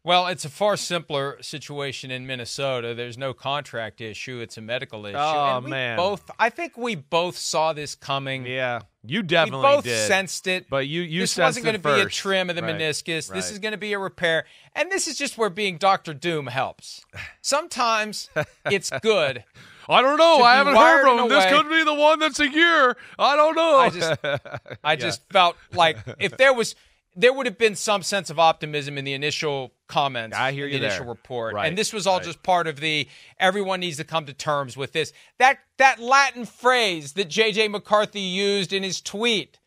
Well, it's a far simpler situation in Minnesota. There's no contract issue. It's a medical issue. Oh, and man. I think we both saw this coming. Yeah, you definitely we both did. Sensed it. But you this sensed wasn't going to be a trim of the meniscus. This is going to be a repair. And this is just where being Dr. Doom helps. Sometimes it's good. I don't know. I haven't heard from him. This could be the one that's a year. I don't know. I just felt like if there would have been some sense of optimism in the initial comments. I hear you there. The initial report. Right. And this was all just part of the everyone needs to come to terms with this. That Latin phrase that J.J. McCarthy used in his tweet,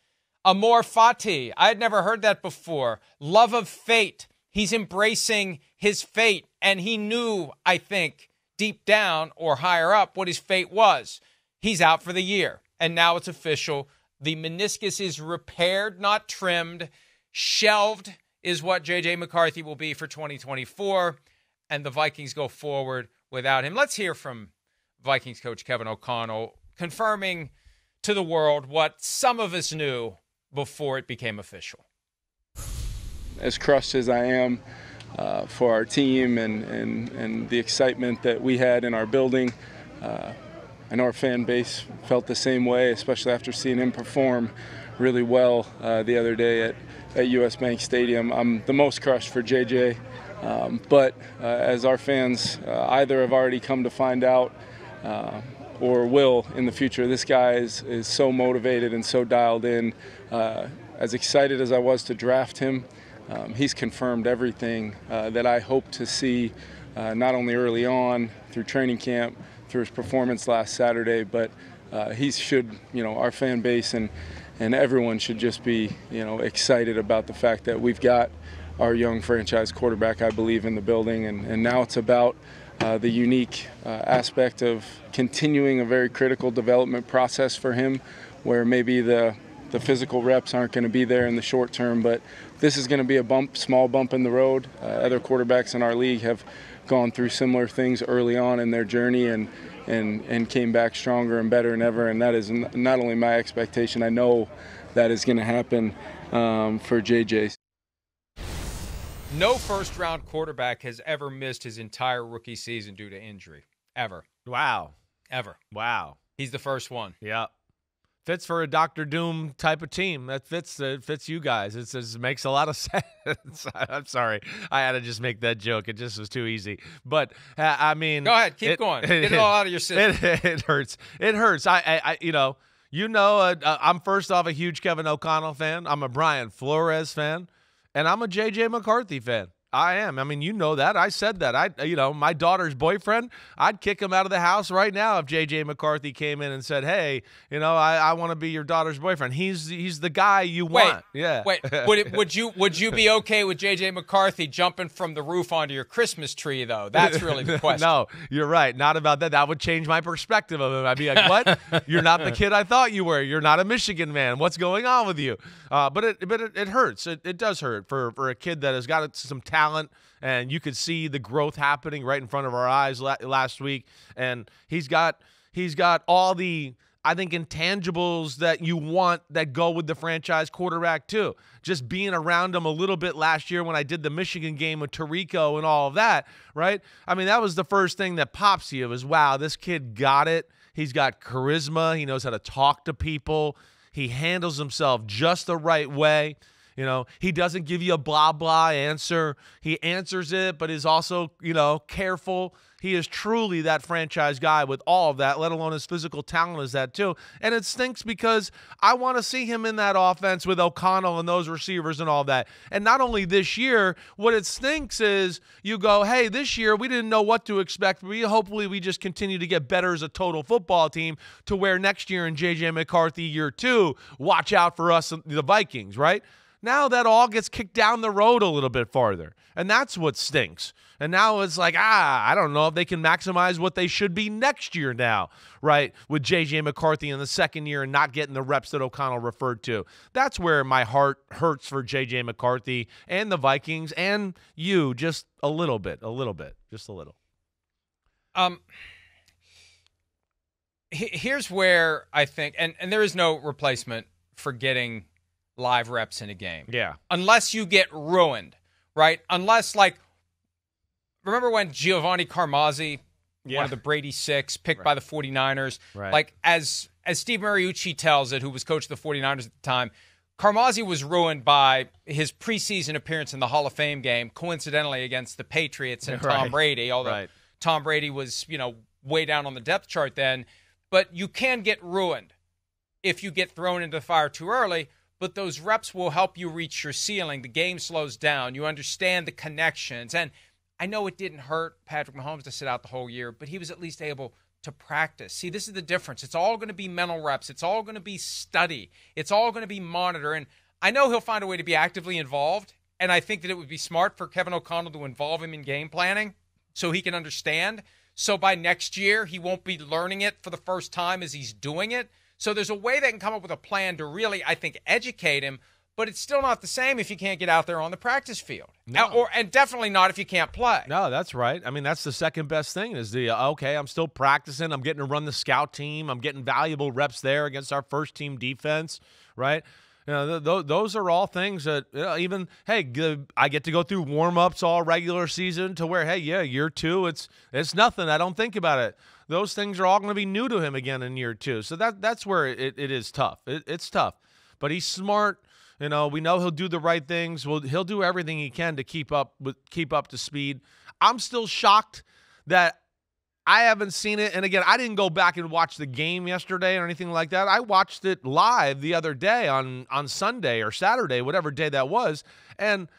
amor fati. I had never heard that before. Love of fate. He's embracing his fate. And he knew, I think, deep down or higher up what his fate was. He's out for the year. And now it's official. The meniscus is repaired, not trimmed. Shelved is what J.J. McCarthy will be for 2024, and the Vikings go forward without him. Let's hear from Vikings coach Kevin O'Connell confirming to the world what some of us knew before it became official. As crushed as I am for our team and the excitement that we had in our building, I know our fan base felt the same way, especially after seeing him perform really well the other day at US Bank Stadium. I'm the most crushed for JJ, but as our fans either have already come to find out or will in the future, this guy is so motivated and so dialed in. As excited as I was to draft him, he's confirmed everything that I hope to see, not only early on through training camp, through his performance last Saturday, but he should, our fan base and everyone should just be, excited about the fact that we've got our young franchise quarterback, I believe, in the building. And now it's about the unique aspect of continuing a very critical development process for him, where maybe the physical reps aren't going to be there in the short term, but this is going to be a small bump in the road. Other quarterbacks in our league have gone through similar things early on in their journey and came back stronger and better than ever, and that is not only my expectation, I know that is going to happen for JJ. No first-round quarterback has ever missed his entire rookie season due to injury, ever. Wow. Ever. Wow. He's the first one. Yeah. Fits for a Dr. Doom type of team. That fits you guys. It makes a lot of sense. I'm sorry. I had to just make that joke. It just was too easy. But, I mean. Go ahead. Keep going. Get it all out of your system. It hurts. It hurts. I'm first off a huge Kevin O'Connell fan. I'm a Brian Flores fan. And I'm a J.J. McCarthy fan. I am. I mean, you know that. I said that. My daughter's boyfriend, I'd kick him out of the house right now if J.J. McCarthy came in and said, hey, I want to be your daughter's boyfriend. He's the guy you want. Yeah. Wait. Would you be okay with J.J. McCarthy jumping from the roof onto your Christmas tree, though? That's really the question. No, you're right. Not about that. That would change my perspective of him. I'd be like, what? You're not the kid I thought you were. You're not a Michigan man. What's going on with you? But it hurts. It does hurt for a kid that has got some talent, and you could see the growth happening right in front of our eyes last week. And he's got all the, I think, intangibles that you want that go with the franchise quarterback too. Just being around him a little bit last year when I did the Michigan game with Tirico and all of that, right? I mean, that was the first thing that pops you was, wow, this kid got it. He's got charisma. He knows how to talk to people. He handles himself just the right way. He doesn't give you a blah, blah answer. He answers it, but is also, careful. He is truly that franchise guy with all of that, let alone his physical talent is that too. And it stinks because I want to see him in that offense with O'Connell and those receivers and all that. And not only this year, what it stinks is you go, hey, this year we didn't know what to expect. Hopefully we just continue to get better as a total football team to where next year in J.J. McCarthy year 2, watch out for us, the Vikings, right? Now that all gets kicked down the road a little bit farther. And that's what stinks. And now it's like, I don't know if they can maximize what they should be next year now, right? With J.J. McCarthy in the second year and not getting the reps that O'Connell referred to. That's where my heart hurts for J.J. McCarthy and the Vikings and you just a little bit, just a little. Here's where I think, and there is no replacement for getting live reps in a game. Yeah. Unless you get ruined, right? Unless, remember when Giovanni Carmazzi, one of the Brady Six, picked by the 49ers, like as Steve Mariucci tells it, who was coach of the 49ers at the time, Carmazzi was ruined by his preseason appearance in the Hall of Fame game, coincidentally against the Patriots and Tom Brady, although Tom Brady was, way down on the depth chart then. But you can get ruined if you get thrown into the fire too early, but those reps will help you reach your ceiling. The game slows down. You understand the connections. And I know it didn't hurt Patrick Mahomes to sit out the whole year, but he was at least able to practice. See, this is the difference. It's all going to be mental reps. It's all going to be study. It's all going to be monitor. And I know he'll find a way to be actively involved, and I think that it would be smart for Kevin O'Connell to involve him in game planning so he can understand. So by next year, he won't be learning it for the first time as he's doing it. So there's a way they can come up with a plan to really, I think, educate him, but it's still not the same if you can't get out there on the practice field. No. And definitely not if you can't play. No, that's right. I mean, that's the second best thing is okay, I'm still practicing. I'm getting to run the scout team. I'm getting valuable reps there against our first team defense, right? Those are all things that even, I get to go through warm-ups all regular season to where, year two, it's nothing. I don't think about it. Those things are all going to be new to him again in year two. So that's where it is tough. It's tough. But he's smart. We know he'll do the right things. He'll do everything he can to keep up to speed. I'm still shocked that I haven't seen it. And again, I didn't go back and watch the game yesterday or anything like that. I watched it live the other day on Sunday or Saturday, whatever day that was. And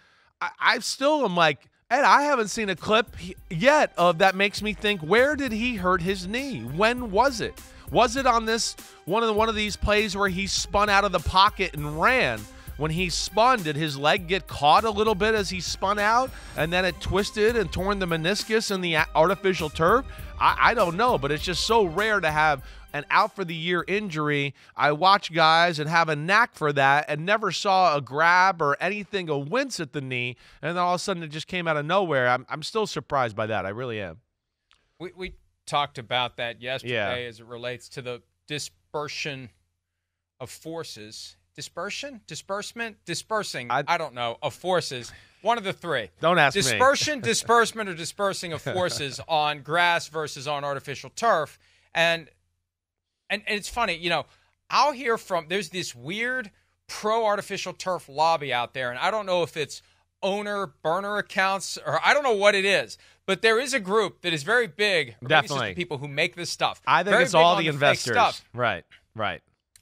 I still am like, Ed, I haven't seen a clip yet of that makes me think, where did he hurt his knee? When was it? Was it on this one of these plays where he spun out of the pocket and ran? When he spun, did his leg get caught a little bit as he spun out and then it twisted and torn the meniscus in the artificial turf? I don't know, but it's just so rare to have an out-for-the-year injury. I watch guys and have a knack for that and never saw a grab or anything, a wince at the knee, and then all of a sudden it just came out of nowhere. I'm still surprised by that. I really am. We talked about that yesterday as it relates to the dispersion of forces. Dispersing, I don't know, of forces. One of the three. Don't ask me. Disbursement, or dispersing of forces on grass versus on artificial turf. And it's funny, I'll hear there's this weird pro-artificial turf lobby out there, and I don't know if it's burner accounts, or I don't know what it is, but there is a group that is very big. Definitely. The people who make this stuff. I think it's all the investors. Stuff. Right.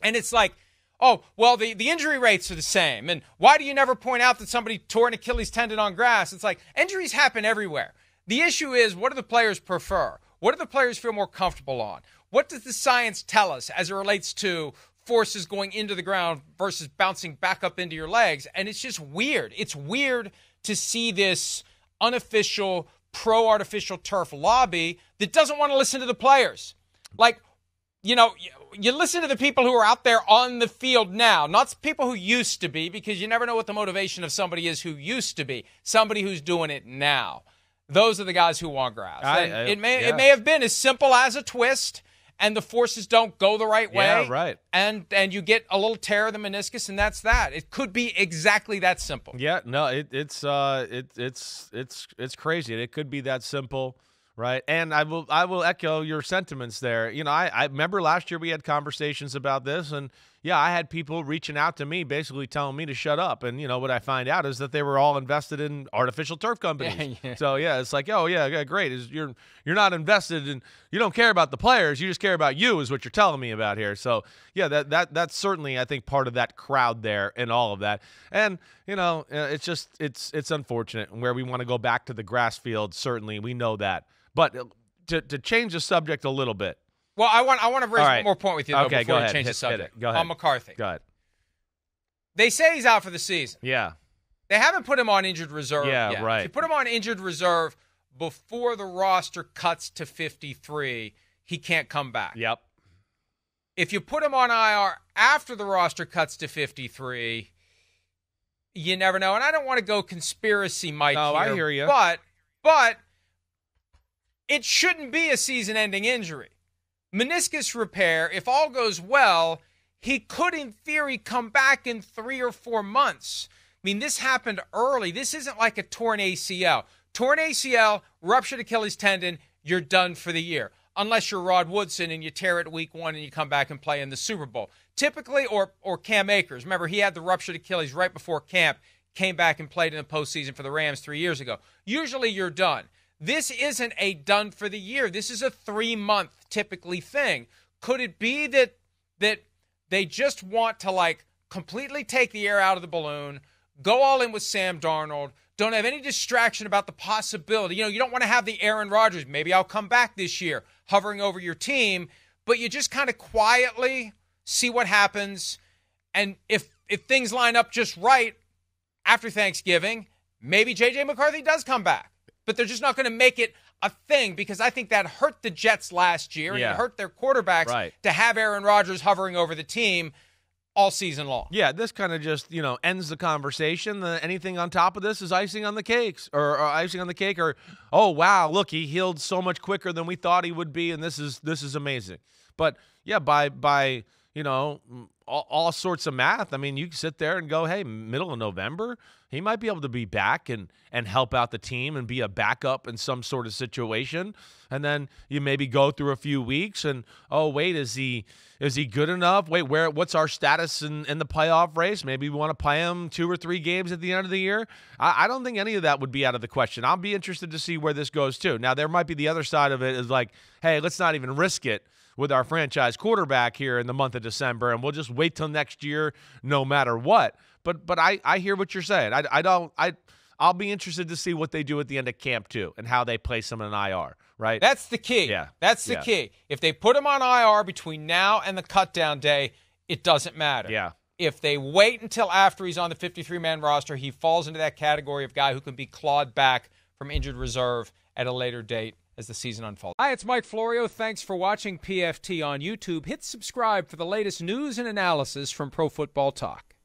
And it's like, oh, well, the injury rates are the same. And why do you never point out that somebody tore an Achilles tendon on grass? It's like injuries happen everywhere. The issue is, what do the players prefer? What do the players feel more comfortable on? What does the science tell us as it relates to forces going into the ground versus bouncing back up into your legs? And it's just weird. It's weird to see this unofficial pro-artificial turf lobby that doesn't want to listen to the players. Like, you listen to the people who are out there on the field now, not people who used to be, because you never know what the motivation of somebody is who used to be. Somebody who's doing it now. Those are the guys who want grass. It may have been as simple as a twist, and the forces don't go the right way. Yeah, right. And you get a little tear of the meniscus, and that's that. It could be exactly that simple. Yeah, no, it's crazy. It could be that simple. Right, and I will echo your sentiments there. I remember last year we had conversations about this, and I had people reaching out to me, basically telling me to shut up. And what I find out is that they were all invested in artificial turf companies. Yeah. So it's like, oh yeah, great. You're not invested in, you don't care about the players, you just care about you, is what you're telling me about here. So that's certainly, I think, part of that crowd there and all of that. And it's just it's unfortunate where we want to go back to the grass field. Certainly, we know that. But to change the subject a little bit. Well, I want to raise one more point with you, though, okay, before you change the subject. Go ahead. On McCarthy. Go ahead. They say he's out for the season. Yeah. They haven't put him on injured reserve yet. Right. If you put him on injured reserve before the roster cuts to 53, he can't come back. Yep. If you put him on IR after the roster cuts to 53, you never know. And I don't want to go conspiracy Mike here. I hear you. But it shouldn't be a season-ending injury. Meniscus repair, if all goes well, he could, in theory, come back in 3 or 4 months. I mean, this happened early. This isn't like a torn ACL. Torn ACL, ruptured Achilles tendon, you're done for the year. Unless you're Rod Woodson and you tear it week 1 and you come back and play in the Super Bowl. Typically, or Cam Akers. Remember, he had the ruptured Achilles right before camp, came back and played in the postseason for the Rams 3 years ago. Usually you're done. This isn't a done for the year. This is a 3-month typically thing. Could it be that they just want to like completely take the air out of the balloon, go all in with Sam Darnold, don't have any distraction about the possibility. You know, you don't want to have the Aaron Rodgers, maybe I'll come back this year, hovering over your team, but you just kind of quietly see what happens. And if things line up just right after Thanksgiving, maybe J.J. McCarthy does come back. But they're just not going to make it a thing because I think that hurt the Jets last year and it hurt their quarterbacks to have Aaron Rodgers hovering over the team all season long. Yeah, this kind of just, ends the conversation. Anything on top of this is icing on the cakes or icing on the cake or, oh, wow, look, he healed so much quicker than we thought he would be, and this is amazing. But, yeah, by all sorts of math, I mean, you can sit there and go, hey, middle of November, he might be able to be back and help out the team and be a backup in some sort of situation. And then you maybe go through a few weeks and, oh, wait, is he good enough? Wait, what's our status in the playoff race? Maybe we want to play him 2 or 3 games at the end of the year. I don't think any of that would be out of the question. I'll be interested to see where this goes too. Now, there might be the other side of it is like, hey, let's not even risk it with our franchise quarterback here in the month of December, and we'll just wait till next year no matter what. But I hear what you're saying. I'll be interested to see what they do at the end of camp too and how they place him in an IR, right? That's the key. Yeah. That's the key. If they put him on IR between now and the cutdown day, it doesn't matter. Yeah. If they wait until after he's on the 53-man roster, he falls into that category of guy who can be clawed back from injured reserve at a later date as the season unfolds. Hi, it's Mike Florio. Thanks for watching PFT on YouTube. Hit subscribe for the latest news and analysis from Pro Football Talk.